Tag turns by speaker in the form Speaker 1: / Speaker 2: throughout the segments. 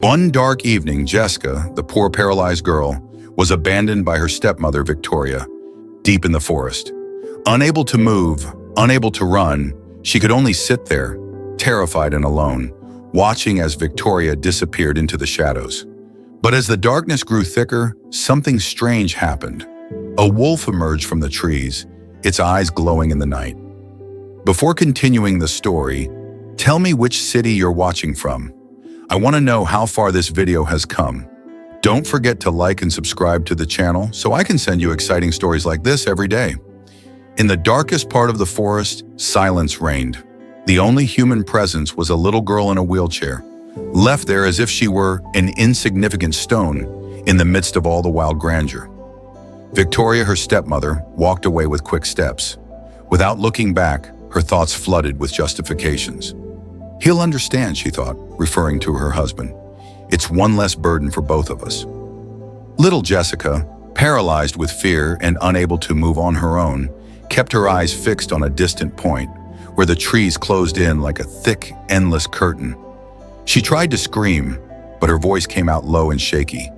Speaker 1: One dark evening, Jessica, the poor paralyzed girl, was abandoned by her stepmother, Victoria, deep in the forest. Unable to move, unable to run, she could only sit there, terrified and alone, watching as Victoria disappeared into the shadows. But as the darkness grew thicker, something strange happened. A wolf emerged from the trees, its eyes glowing in the night. Before continuing the story, tell me which city you're watching from. I want to know how far this video has come. Don't forget to like and subscribe to the channel so I can send you exciting stories like this every day. In the darkest part of the forest, silence reigned. The only human presence was a little girl in a wheelchair, left there as if she were an insignificant stone in the midst of all the wild grandeur. Victoria, her stepmother, walked away with quick steps. Without looking back, her thoughts flooded with justifications. He'll understand, she thought, referring to her husband. It's one less burden for both of us. Little Jessica, paralyzed with fear and unable to move on her own, kept her eyes fixed on a distant point where the trees closed in like a thick, endless curtain. She tried to scream, but her voice came out low and shaky.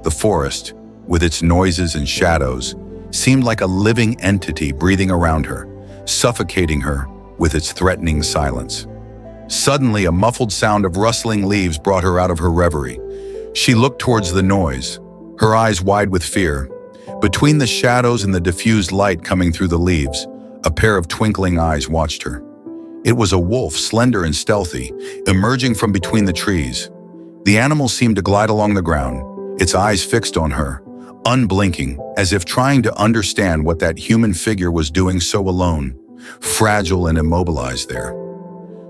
Speaker 1: The forest, with its noises and shadows, seemed like a living entity breathing around her, suffocating her with its threatening silence. Suddenly, a muffled sound of rustling leaves brought her out of her reverie. She looked towards the noise, her eyes wide with fear. Between the shadows and the diffused light coming through the leaves, a pair of twinkling eyes watched her. It was a wolf, slender and stealthy, emerging from between the trees. The animal seemed to glide along the ground, its eyes fixed on her, unblinking, as if trying to understand what that human figure was doing so alone, fragile and immobilized there.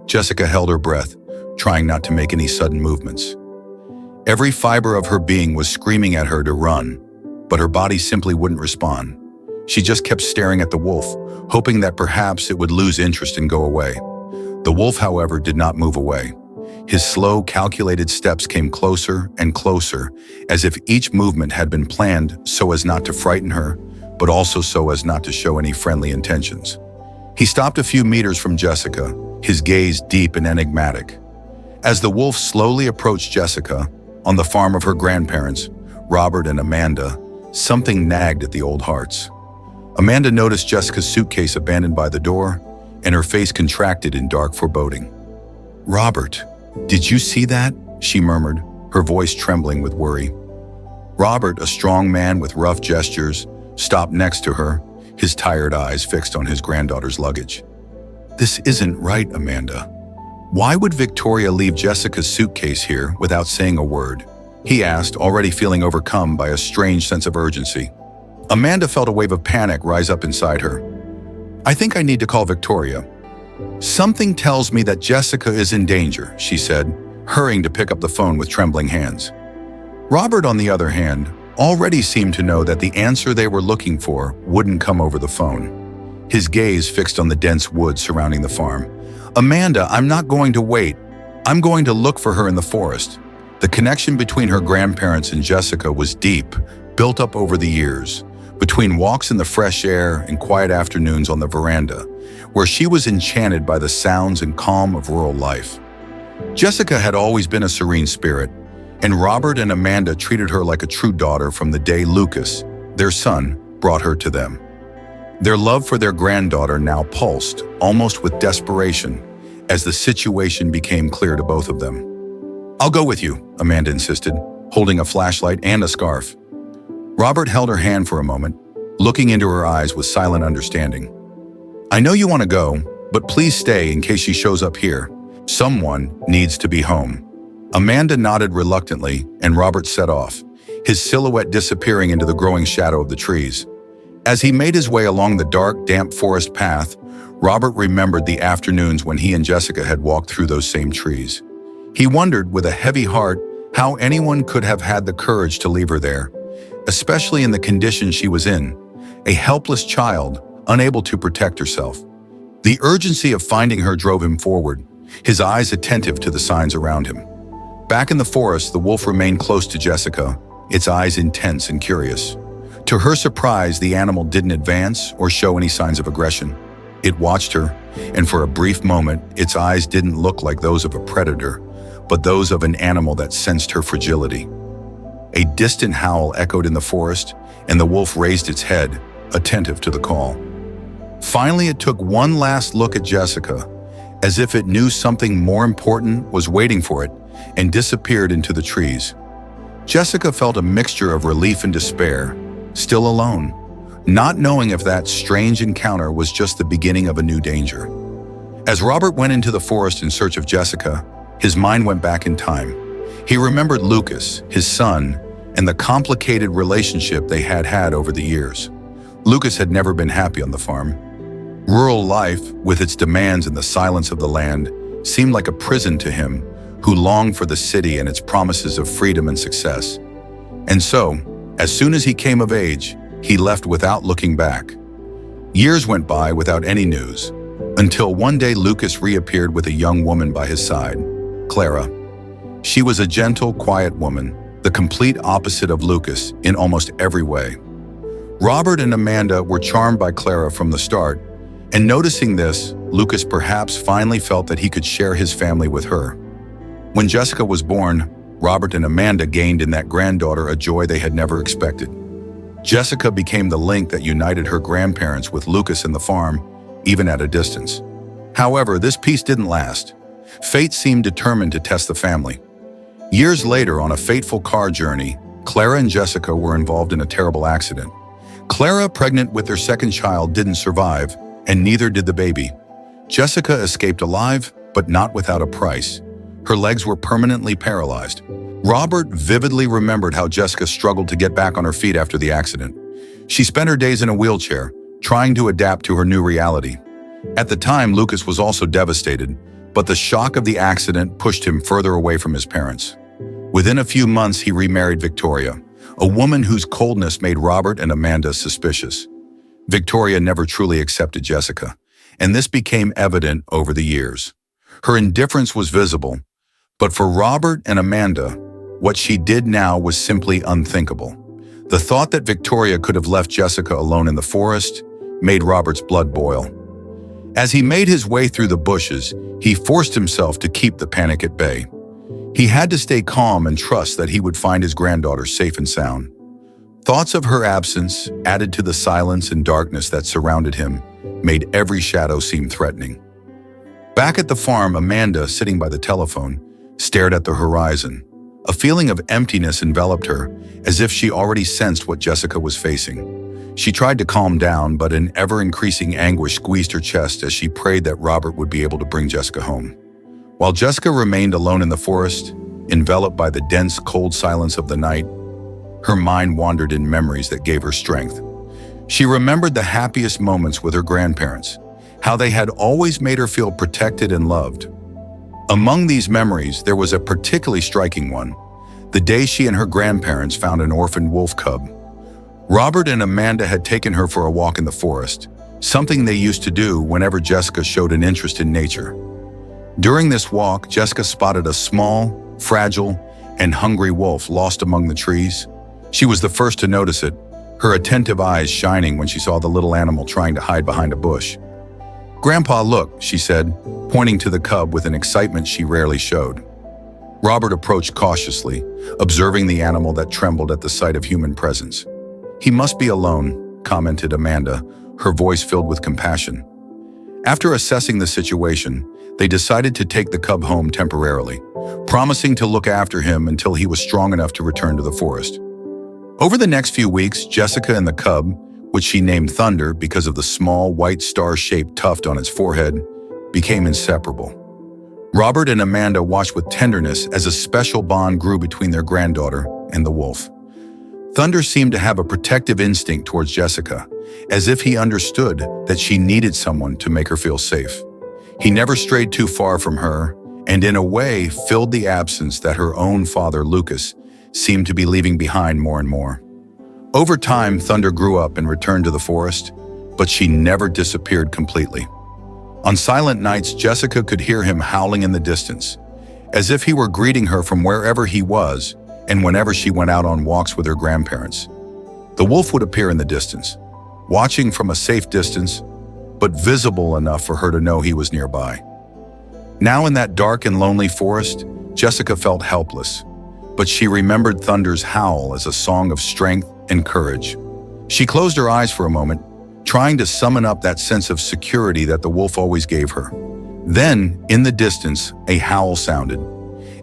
Speaker 1: Jessica held her breath, trying not to make any sudden movements. Every fiber of her being was screaming at her to run, but her body simply wouldn't respond. She just kept staring at the wolf, hoping that perhaps it would lose interest and go away. The wolf, however, did not move away. His slow, calculated steps came closer and closer, as if each movement had been planned so as not to frighten her, but also so as not to show any friendly intentions. He stopped a few meters from Jessica, his gaze deep and enigmatic. As the wolf slowly approached Jessica, on the farm of her grandparents, Robert and Amanda, something nagged at the old hearts. Amanda noticed Jessica's suitcase abandoned by the door, and her face contracted in dark foreboding. "Robert, did you see that?" she murmured, her voice trembling with worry. Robert, a strong man with rough gestures, stopped next to her, his tired eyes fixed on his granddaughter's luggage. "This isn't right, Amanda. Why would Victoria leave Jessica's suitcase here without saying a word?" he asked, already feeling overcome by a strange sense of urgency. Amanda felt a wave of panic rise up inside her. "I think I need to call Victoria. Something tells me that Jessica is in danger," she said, hurrying to pick up the phone with trembling hands. Robert, on the other hand, already seemed to know that the answer they were looking for wouldn't come over the phone. His gaze fixed on the dense woods surrounding the farm. "Amanda, I'm not going to wait. I'm going to look for her in the forest." The connection between her grandparents and Jessica was deep, built up over the years, between walks in the fresh air and quiet afternoons on the veranda, where she was enchanted by the sounds and calm of rural life. Jessica had always been a serene spirit, and Robert and Amanda treated her like a true daughter from the day Lucas, their son, brought her to them. Their love for their granddaughter now pulsed, almost with desperation, as the situation became clear to both of them. "I'll go with you," Amanda insisted, holding a flashlight and a scarf. Robert held her hand for a moment, looking into her eyes with silent understanding. "I know you want to go, but please stay in case she shows up here. Someone needs to be home." Amanda nodded reluctantly, and Robert set off, his silhouette disappearing into the growing shadow of the trees. As he made his way along the dark, damp forest path, Robert remembered the afternoons when he and Jessica had walked through those same trees. He wondered, with a heavy heart, how anyone could have had the courage to leave her there, especially in the condition she was in, a helpless child, unable to protect herself. The urgency of finding her drove him forward, his eyes attentive to the signs around him. Back in the forest, the wolf remained close to Jessica, its eyes intense and curious. To her surprise, the animal didn't advance or show any signs of aggression. It watched her, and for a brief moment, its eyes didn't look like those of a predator, but those of an animal that sensed her fragility. A distant howl echoed in the forest, and the wolf raised its head, attentive to the call. Finally, it took one last look at Jessica, as if it knew something more important was waiting for it, and disappeared into the trees. Jessica felt a mixture of relief and despair, still alone, not knowing if that strange encounter was just the beginning of a new danger. As Robert went into the forest in search of Jessica, his mind went back in time. He remembered Lucas, his son, and the complicated relationship they had had over the years. Lucas had never been happy on the farm. Rural life, with its demands and the silence of the land, seemed like a prison to him, who longed for the city and its promises of freedom and success. And so, as soon as he came of age, he left without looking back. Years went by without any news, until one day Lucas reappeared with a young woman by his side, Clara. She was a gentle, quiet woman, the complete opposite of Lucas in almost every way. Robert and Amanda were charmed by Clara from the start, and noticing this, Lucas perhaps finally felt that he could share his family with her. When Jessica was born, Robert and Amanda gained in that granddaughter a joy they had never expected. Jessica became the link that united her grandparents with Lucas and the farm, even at a distance. However, this peace didn't last. Fate seemed determined to test the family. Years later, on a fateful car journey, Clara and Jessica were involved in a terrible accident. Clara, pregnant with their second child, didn't survive, and neither did the baby. Jessica escaped alive, but not without a price. Her legs were permanently paralyzed. Robert vividly remembered how Jessica struggled to get back on her feet after the accident. She spent her days in a wheelchair, trying to adapt to her new reality. At the time, Lucas was also devastated, but the shock of the accident pushed him further away from his parents. Within a few months, he remarried Victoria, a woman whose coldness made Robert and Amanda suspicious. Victoria never truly accepted Jessica, and this became evident over the years. Her indifference was visible, but for Robert and Amanda, what she did now was simply unthinkable. The thought that Victoria could have left Jessica alone in the forest made Robert's blood boil. As he made his way through the bushes, he forced himself to keep the panic at bay. He had to stay calm and trust that he would find his granddaughter safe and sound. Thoughts of her absence, added to the silence and darkness that surrounded him, made every shadow seem threatening. Back at the farm, Amanda, sitting by the telephone, stared at the horizon. A feeling of emptiness enveloped her, as if she already sensed what Jessica was facing. She tried to calm down, but an ever-increasing anguish squeezed her chest as she prayed that Robert would be able to bring Jessica home. While Jessica remained alone in the forest, enveloped by the dense, cold silence of the night, her mind wandered in memories that gave her strength. She remembered the happiest moments with her grandparents, how they had always made her feel protected and loved. Among these memories, there was a particularly striking one, the day she and her grandparents found an orphaned wolf cub. Robert and Amanda had taken her for a walk in the forest, something they used to do whenever Jessica showed an interest in nature. During this walk, Jessica spotted a small, fragile, and hungry wolf lost among the trees. She was the first to notice it, her attentive eyes shining when she saw the little animal trying to hide behind a bush. "Grandpa, look," she said, pointing to the cub with an excitement she rarely showed. Robert approached cautiously, observing the animal that trembled at the sight of human presence. "He must be alone," commented Amanda, her voice filled with compassion. After assessing the situation, they decided to take the cub home temporarily, promising to look after him until he was strong enough to return to the forest. Over the next few weeks, Jessica and the cub, which she named Thunder because of the small white star-shaped tuft on its forehead, became inseparable. Robert and Amanda watched with tenderness as a special bond grew between their granddaughter and the wolf. Thunder seemed to have a protective instinct towards Jessica, as if he understood that she needed someone to make her feel safe. He never strayed too far from her, and in a way filled the absence that her own father, Lucas, seemed to be leaving behind more and more. Over time, Thunder grew up and returned to the forest, but she never disappeared completely. On silent nights, Jessica could hear him howling in the distance, as if he were greeting her from wherever he was and whenever she went out on walks with her grandparents. The wolf would appear in the distance, watching from a safe distance, but visible enough for her to know he was nearby. Now in that dark and lonely forest, Jessica felt helpless, but she remembered Thunder's howl as a song of strength and courage. She closed her eyes for a moment, trying to summon up that sense of security that the wolf always gave her. Then, in the distance, a howl sounded.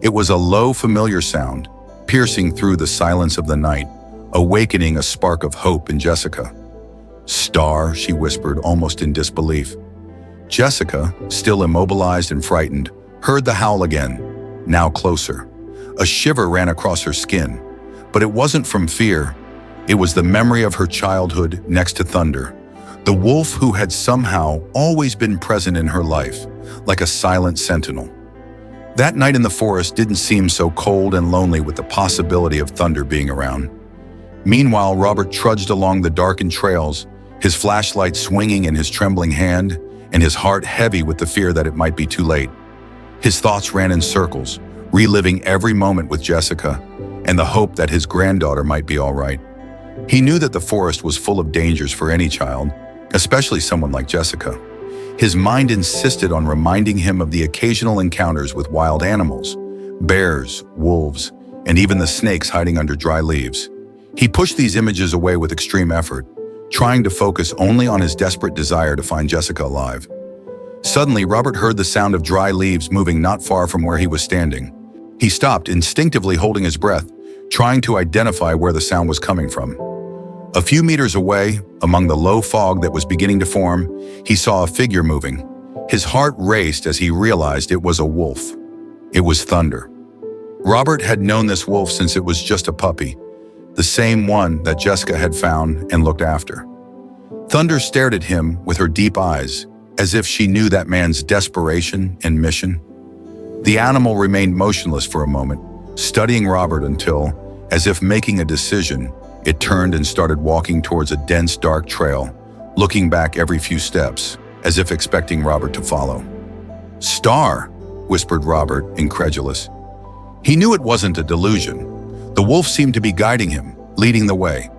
Speaker 1: It was a low, familiar sound, piercing through the silence of the night, awakening a spark of hope in Jessica. "Star," she whispered, almost in disbelief. Jessica, still immobilized and frightened, heard the howl again, now closer. A shiver ran across her skin, but it wasn't from fear. It was the memory of her childhood next to Thunder, the wolf who had somehow always been present in her life, like a silent sentinel. That night in the forest didn't seem so cold and lonely with the possibility of Thunder being around. Meanwhile, Robert trudged along the darkened trails, his flashlight swinging in his trembling hand, and his heart heavy with the fear that it might be too late. His thoughts ran in circles, reliving every moment with Jessica, and the hope that his granddaughter might be all right. He knew that the forest was full of dangers for any child, especially someone like Jessica. His mind insisted on reminding him of the occasional encounters with wild animals, bears, wolves, and even the snakes hiding under dry leaves. He pushed these images away with extreme effort, trying to focus only on his desperate desire to find Jessica alive. Suddenly, Robert heard the sound of dry leaves moving not far from where he was standing. He stopped, instinctively holding his breath, trying to identify where the sound was coming from. A few meters away, among the low fog that was beginning to form, he saw a figure moving. His heart raced as he realized it was a wolf. It was Thunder. Robert had known this wolf since it was just a puppy, the same one that Jessica had found and looked after. Thunder stared at him with her deep eyes, as if she knew that man's desperation and mission. The animal remained motionless for a moment, studying Robert until, as if making a decision, it turned and started walking towards a dense, dark trail, looking back every few steps, as if expecting Robert to follow. "Star," whispered Robert, incredulous. He knew it wasn't a delusion. The wolf seemed to be guiding him, leading the way.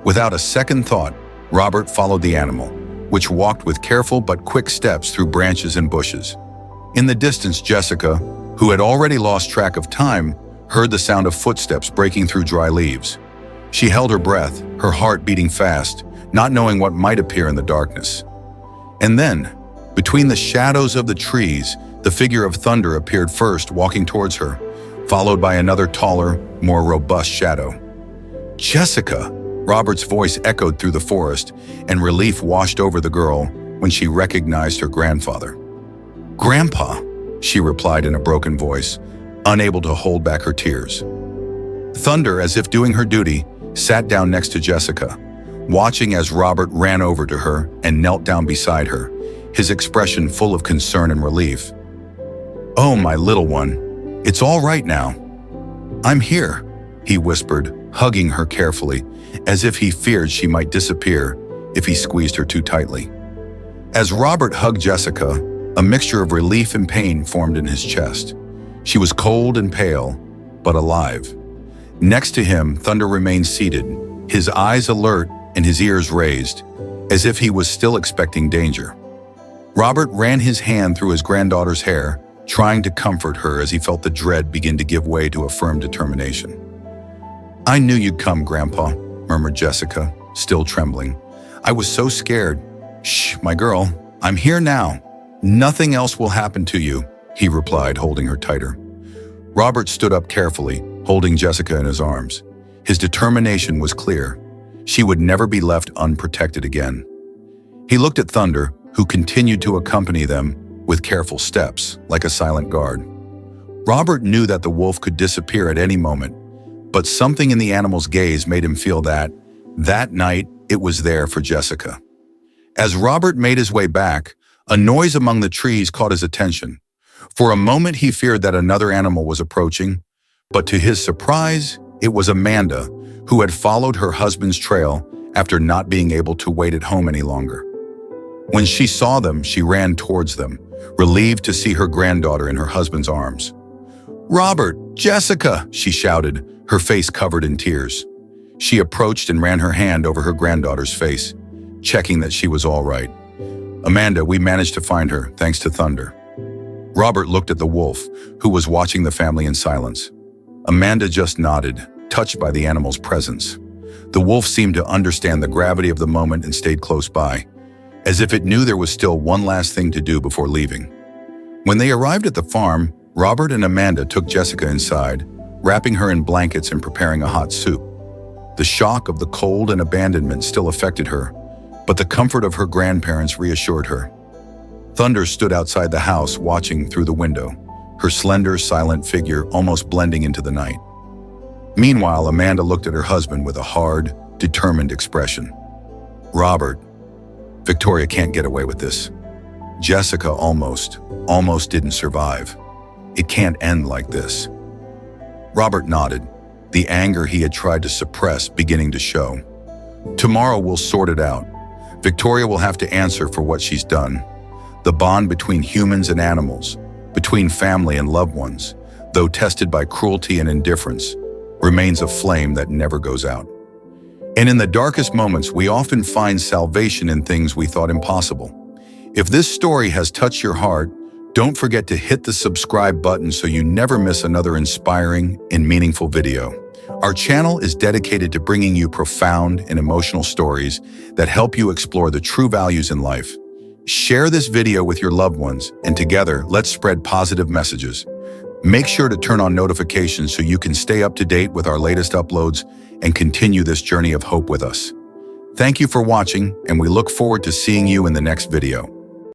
Speaker 1: Without a second thought, Robert followed the animal, which walked with careful but quick steps through branches and bushes. In the distance, Jessica, who had already lost track of time, heard the sound of footsteps breaking through dry leaves. She held her breath, her heart beating fast, not knowing what might appear in the darkness. And then, between the shadows of the trees, the figure of Thunder appeared first, walking towards her, followed by another taller, more robust shadow. "Jessica!" Robert's voice echoed through the forest, and relief washed over the girl when she recognized her grandfather. "Grandpa," she replied in a broken voice, unable to hold back her tears. Thunder, as if doing her duty, sat down next to Jessica, watching as Robert ran over to her and knelt down beside her, his expression full of concern and relief. "Oh, my little one, it's all right now. I'm here," he whispered, hugging her carefully, as if he feared she might disappear if he squeezed her too tightly. As Robert hugged Jessica, a mixture of relief and pain formed in his chest. She was cold and pale, but alive. Next to him, Thunder remained seated, his eyes alert and his ears raised, as if he was still expecting danger. Robert ran his hand through his granddaughter's hair, trying to comfort her as he felt the dread begin to give way to a firm determination. "I knew you'd come, Grandpa," murmured Jessica, still trembling. "I was so scared." "Shh, my girl, I'm here now. Nothing else will happen to you," he replied, holding her tighter. Robert stood up carefully, holding Jessica in his arms. His determination was clear. She would never be left unprotected again. He looked at Thunder, who continued to accompany them with careful steps, like a silent guard. Robert knew that the wolf could disappear at any moment, but something in the animal's gaze made him feel that night, it was there for Jessica. As Robert made his way back, a noise among the trees caught his attention. For a moment, he feared that another animal was approaching, but to his surprise, it was Amanda, who had followed her husband's trail after not being able to wait at home any longer. When she saw them, she ran towards them, relieved to see her granddaughter in her husband's arms. "Robert, Jessica!" she shouted, her face covered in tears. She approached and ran her hand over her granddaughter's face, checking that she was all right. "Amanda, we managed to find her, thanks to Thunder." Robert looked at the wolf, who was watching the family in silence. Amanda just nodded, touched by the animal's presence. The wolf seemed to understand the gravity of the moment and stayed close by, as if it knew there was still one last thing to do before leaving. When they arrived at the farm, Robert and Amanda took Jessica inside, wrapping her in blankets and preparing a hot soup. The shock of the cold and abandonment still affected her, but the comfort of her grandparents reassured her. Thunder stood outside the house, watching through the window, her slender, silent figure almost blending into the night. Meanwhile, Amanda looked at her husband with a hard, determined expression. Robert, Victoria can't get away with this. Jessica almost didn't survive. It can't end like this. Robert nodded, the anger he had tried to suppress beginning to show. Tomorrow we'll sort it out. Victoria will have to answer for what she's done. The bond between humans and animals, between family and loved ones, though tested by cruelty and indifference, remains a flame that never goes out. And in the darkest moments, we often find salvation in things we thought impossible. If this story has touched your heart, don't forget to hit the subscribe button so you never miss another inspiring and meaningful video. Our channel is dedicated to bringing you profound and emotional stories that help you explore the true values in life. Share this video with your loved ones, and together, let's spread positive messages. Make sure to turn on notifications so you can stay up to date with our latest uploads and continue this journey of hope with us. Thank you for watching, and we look forward to seeing you in the next video.